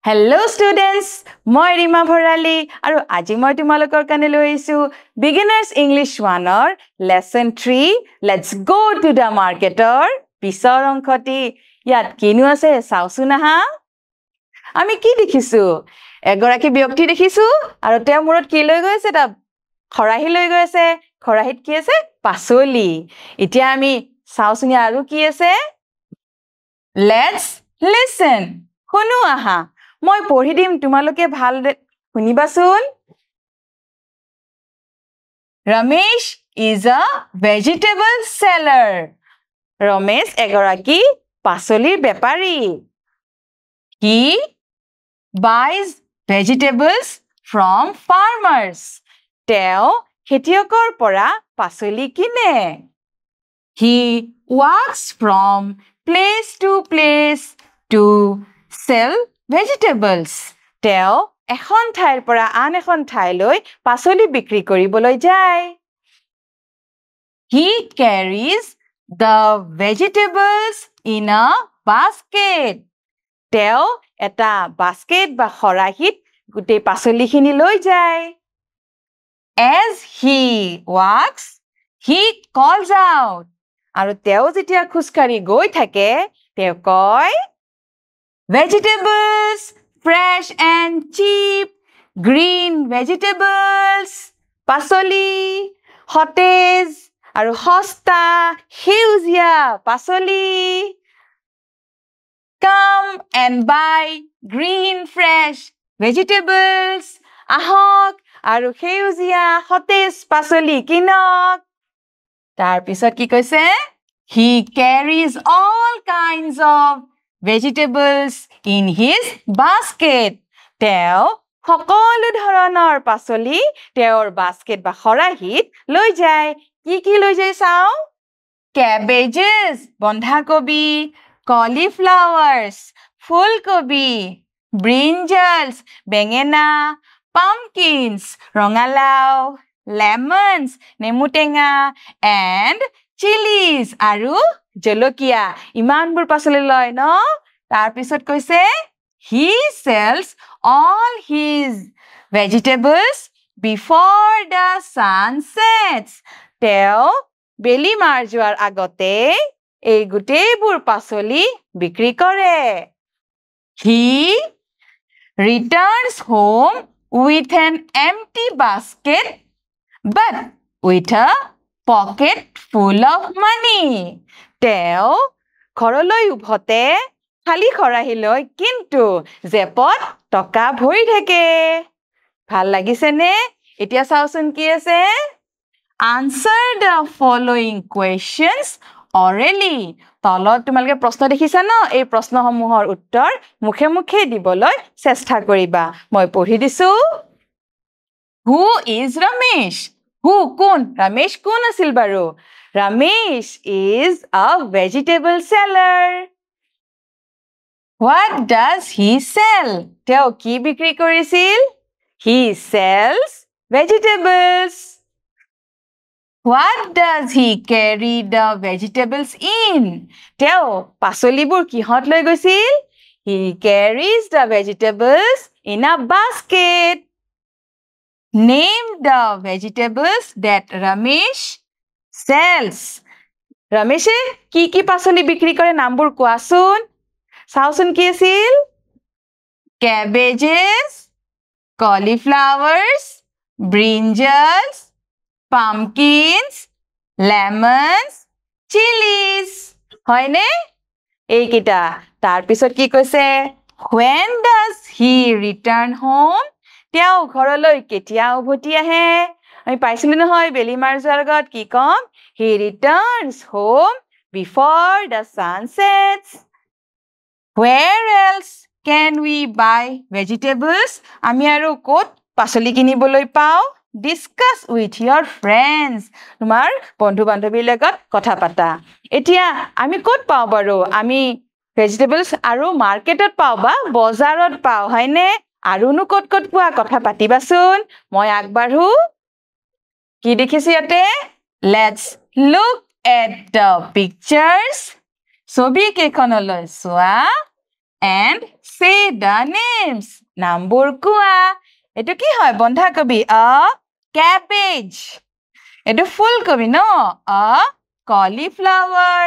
Hello students, মই ৰিমা ভৰালী আৰু আজি মই তোমালোকৰ কাৰণে লৈ আহিছো Beginners English 1ৰ lesson 3 Let's go to the marketৰ পিছৰ অংশটি ইয়াত কিনো আছে চাওচোন আহা আমি কি দেখিছো এগৰাকী ব্যক্তি দেখিছো আৰু তেওঁ মূৰত কি লৈ গৈছে তা খৰাহি লৈ গৈছে খৰাহিত কি আছে পাচলি এতিয়া আমি চাওচোন আৰু কি আছে Let's listen শুনো আহা মই পঢ়ি দিম তোমালোকে ভাল শুনিবাচোন Ramesh is a vegetable seller Ramesh এগৰাকী পাচলিৰ বেপাৰী He buys vegetables from farmers তেওঁ খেতিয়কৰ পৰা পাচলি কিনে He walks from place to place to sell vegetables তেওঁ এখন ঠাইৰ পৰা আন এখন ঠাইলৈ পাচলি বিক্ৰী কৰিবলৈ যায় He carries the vegetables in a basket তেওঁ এটা basket বা খৰাহিত গোটেই পাচলিখিনি লৈ যায় As he walks he calls out আৰু তেওঁ যেতিয়া খুচকাৰি গৈ থাকে তেওঁ কয় Vegetables fresh and cheap green vegetables পাচলি সতেজ আৰু সস্তা সেউজীয়া পাচলি Come and buy green fresh vegetables ahok আৰু সেউজীয়া সতেজ পাচলি কিনক তাৰ পিছত কি কৈছে He carries all kinds of vegetables in his basket তেওঁ সকলো ধৰণৰ পাচলি তেওঁৰ basket বা খৰাহিত লৈ যায় কি লৈ যায় চাও cabbages বন্ধাকবি cauliflowers ফুলকবি brinjals বেঙেনা pumpkins ৰঙালাও lemons নেমুটেঙা and chilies আৰু জলকীয়া ইমানবোৰ পাচলি লয় ন তাৰ পিছত কৈছে he sells all his vegetables before the sun sets তেওঁ বেলি মাৰ যোৱাৰ আগতে এই গুটেইবোৰ পাচলি বিক্ৰী কৰে he returns home with an empty basket but with a pocket full of money তেওঁ ঘৰলৈ উভতে খালি খৰাহি লৈ কিন্তু জেপত টকা ভৰি থাকে ভাল লাগিছে নে এতিয়া চাওচোন কি আছে Answer the following questions orally তলত তোমালোকে প্ৰশ্ন দেখিছা ন এই প্ৰশ্নসমূহৰ উত্তৰ মুখে মুখে দিবলৈ চেষ্টা কৰিবা মই পঢ়ি দিছো Who is Ramesh Who কোন Ramesh কোন আছিল বাৰু Ramesh is a vegetable seller What does he sell তেওঁ কি বিক্ৰী কৰিছিল He sells vegetables What does he carry the vegetables in তেওঁ পাচলিবোৰ কিহত লৈ গৈছিল He carries the vegetables in a basket Name the vegetables that Ramesh sells Rameshe কি পাচলি বিক্ৰী কৰে নামবোৰ কোৱাচোন চাওচোন কি আছিল Cabbages cauliflowers brinjals pumpkins lemons chilies হয়নে এইকিটা তাৰ পিছত কি কৈছে When does he return home তেওঁ ঘৰলৈ কেতিয়া উভতি আহে আমি পাইছিলো নহয় বেলি মাৰ যোৱাৰ আগত কি কম He returns home before the sun sets Where else can we buy vegetables আমি আৰু ক'ত পাচলি কিনিবলৈ পাও Discuss with your friends তোমাৰ বন্ধু বান্ধৱীৰ লগত কথা পাতা এতিয়া আমি ক'ত পাও বাৰু আমি vegetables আৰু মাৰ্কেটত পাও বা বজাৰত পাও হয়নে আৰুনো ক'ত পোৱা কথা পাতিবাচোন মই আগবাঢ়ো কি দেখিছে ইয়াতে Let's look at the pictures ছবি কেইখনলৈ চোৱা and say the names. নামবোৰ কোৱা এটো কি হয় বন্ধাকবি a cabbage এটো ফুলকবি ন a cauliflower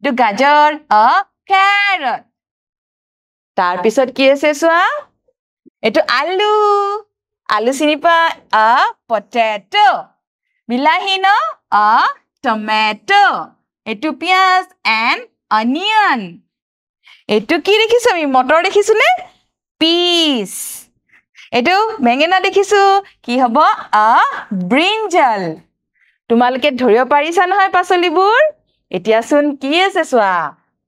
এটো গাজৰ a carrot তাৰ পিছত কি আছে সোৱা এটো আলু আলু চিনিপা a potato বিলাহী ন a tomato এটো পিয়াজ and onion এটো কি দেখিছো আমি মটৰ দেখিছো নে peas এটো বেঙেনা দেখিছো কি হ'ব a brinjal তোমালকে ধৰিব পাৰিছা নহয় পাচলিবোৰ এতিয়া শুন কি আছে সোৱা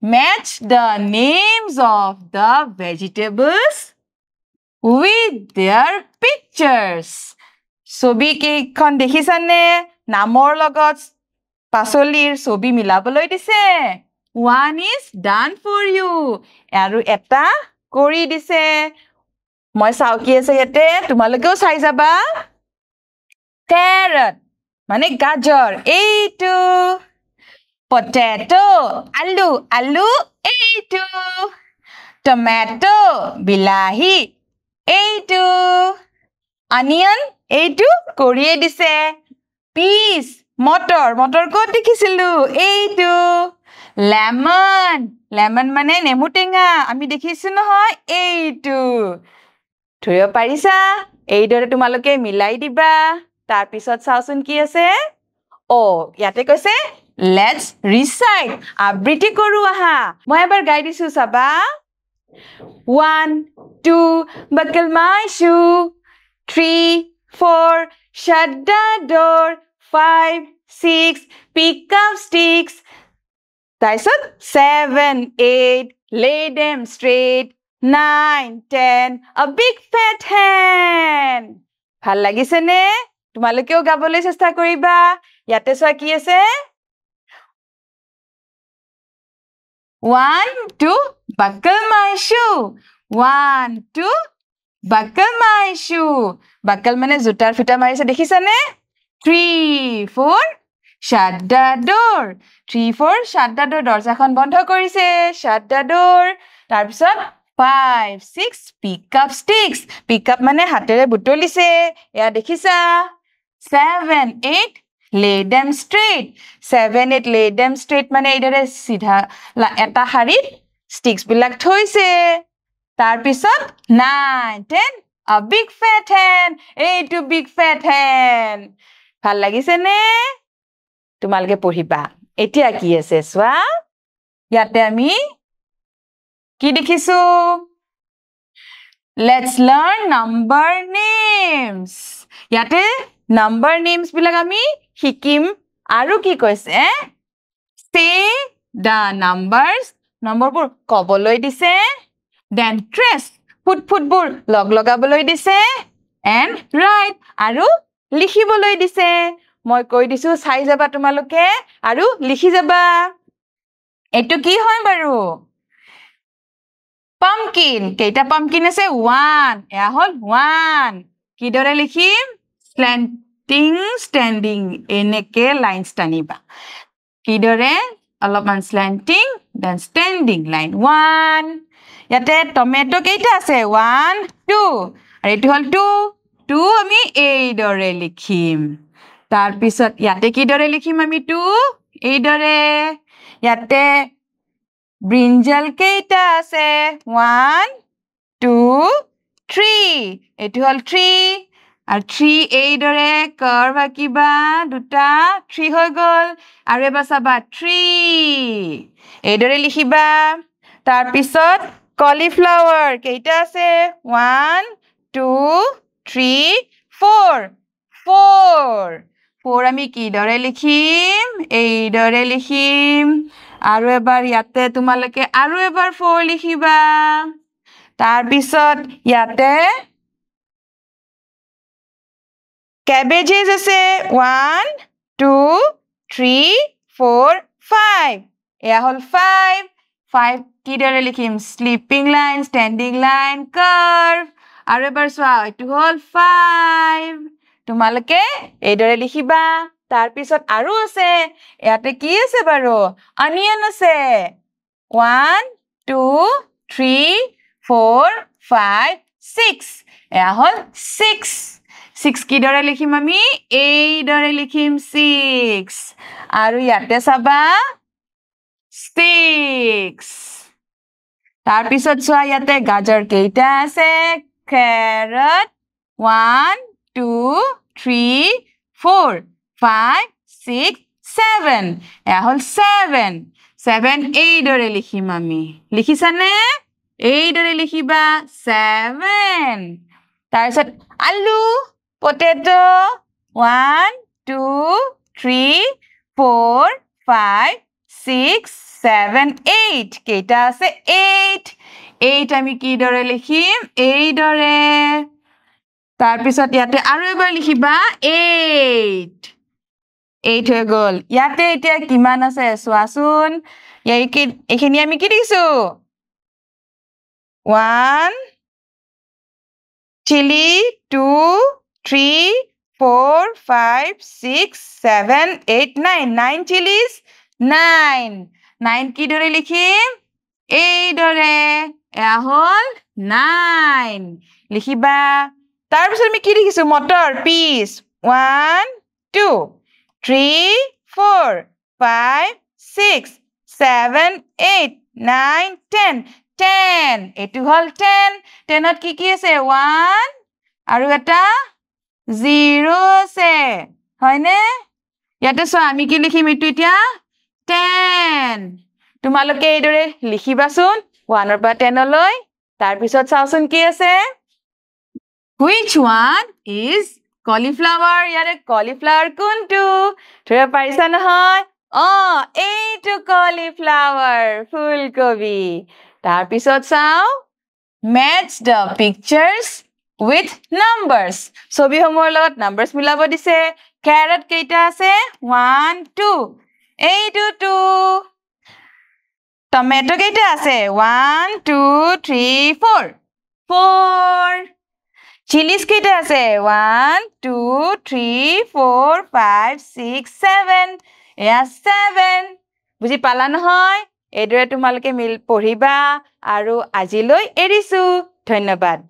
match the names of the vegetables with their pictures ছবি কেইখন দেখিছানে নামৰ লগত পাচলিৰ ছবি মিলাবলৈ দিছে one is done for you আৰু এটা কৰি দিছে মই চাও কি আছে ইয়াতে তোমালোকেও চাই যাবা carrot মানে গাজৰ এইটো potato আলু আলু এইটো tomato বিলাহী এইটো onion এইটো কৰিয়ে দিছে peas মটৰ মটৰ ক'ত দেখিছিলো এইটো lemon lemon মানে নেমু টেঙা আমি দেখিছো নহয় এইটো ধৰিব পাৰিছা এইদৰে তোমালোকে মিলাই দিবা তাৰ পিছত চাওচোন কি আছে ও ইয়াতে কৈছে let's recite আবৃত্তি কৰো আহা মই এবাৰ গাই দিছো চাবা 1 2 buckle my shoe 3 4 shut the door 5 6 pick up sticks তাৰপিছত 7 8 lay them straight 9 10 a big fat hen ভাল লাগিছে নে তোমালোকেও গাবলৈ চেষ্টা কৰিবা ইয়াতে সোৱা কি আছে 1 2 buckle my shoe 1 2 buckle my shoe buckle মানে জোতাৰ ফিটা মাৰিছে দেখিছানে 3 4 shut the door 3 4 shut the door দৰজাখন বন্ধ কৰিছে shut the door তাৰ পিছত 5 6 pick up sticks pick up মানে হাতেৰে বুটলিছে এয়া দেখিছা 7 8 lay them straight 7 8 lay them straight মানে এইদৰে সিধা এটা হাৰিত sticks বিলাক থৈছে তাৰ পিছত 9 10 a big fat hen এইটো big fat hen ভাল লাগিছে নে তোমালকে পঢ়িবা এতিয়া কি আছে সোৱা ইয়াতে আমি কি দেখিছো let's learn number names ইয়াতে number names বিলাক আমি শিকিম আৰু কি কৈছে say the numbers নম্বৰবোৰ কবলৈ দিছে then trace ফুটফুটবোৰ লগাবলৈ দিছে and write আৰু লিখিবলৈ দিছে মই কৈ দিছো চাই যাবা তোমালোকে আৰু লিখি যাবা এটো কি হয় বাৰু pumpkin কেইটা pumpkin আছে 1 এয়া হল 1 কি দৰে লিখিম slanting standing এনেকে লাইন টানিবা কি দৰে অলপমান slanting then standing line 1 ইয়াতে টমেটো কেইটা আছে 1 2 আৰু এটো হল 2 2 আমি এই দৰে লিখিম তাৰ পিছত ইয়াতে কি দৰে লিখিম আমি 2 এই দৰে ইয়াতে brinjal কেইটা আছে 1 2 3 এটো হল 3 আৰু 3 এই দৰে কাৰ্ভ আকিবা দুটা 3 হৈ গল আৰু এবাৰ চাবা 3 এই দৰে লিখিবা তাৰ পিছত cauliflower কেইটা আছে 1 2 3 4 4 4 আমি কি দৰে লিখিম এই দৰে লিখিম আৰু এবাৰ ইয়াতে তোমালকে আৰু এবাৰ 4 লিখিবা তাৰ পিছত ইয়াতে cabbages আছে 1 2 3 4 5 এয়া হল 5 5 কি দৰে লিখিম sleeping line standing line curve আৰু এবাৰ সোৱা এটো হল 5 তোমালকে এই দৰে লিখিবা তাৰ পিছত আৰু আছে ইয়াতে কি আছে বাৰু onion আছে 1 2 3 4 5 6 এয়া হল 6 6 কি দৰে লিখিম আমি এই দৰে লিখিম 6 আৰু ইয়াতে চাবা 6 তাৰ পিছত চোৱা ইয়াতে গাজৰ কেইটা আছে carrot 1 2 3 4 5 6 7 এয়া হল 7 7 এই দৰে লিখিম আমি লিখিছানে এই দৰে লিখিবা 7 তাৰ পিছত আলু potato 1 2 3 4 5 6 7 8 কেইটা আছে 8 8 আমি কি দৰে লিখিম এই দৰে তাৰ পিছত ইয়াতে আৰু এবাৰ লিখিবা 8 8 হৈ গল ইয়াতে এতিয়া কিমান আছে চোৱাচোন এইখিনি আমি কি লিখিছো 1 chili 2 3 4 5 6 7 8 9 9 chilies 9 9 কি দৰে লিখিম এই দৰে এয়া হল 9 লিখিবা তাৰ পিছত আমি কি লিখিছো মটৰ পিস 1 2 3 4 5 6 7 8 9 10 10 এটো হল 10 10ত কি আছে 1 আৰু এটা 0 আছে হয়নে ইয়াতে চোৱা আমি কি লিখিম এটো এতিয়া 10 তোমালোকে এই দৰে লিখিবাচোন 1 ৰ পৰা 10 লৈ তাৰ পিছত চাওচোন কি আছে which one is cauliflower ইয়াৰে cauliflower কোনটো ধৰিব পাৰিছা নহয় এইটো cauliflower ফুলকবি তাৰ পিছত চাও match the pictures with numbers ছবিসমূহৰ লগত numbers মিলাব দিছে carrot কেইটা আছে 1 2 এইটো 2 tomato কেইটা আছে 1 2 3 4 4 chilies কেইটা আছে 1 2 3 4 5 6 7 এয়া 7 বুজি পালা নহয় এইদৰে তোমালোকে পঢ়িবা আৰু আজিলৈ এৰিছো ধন্যবাদ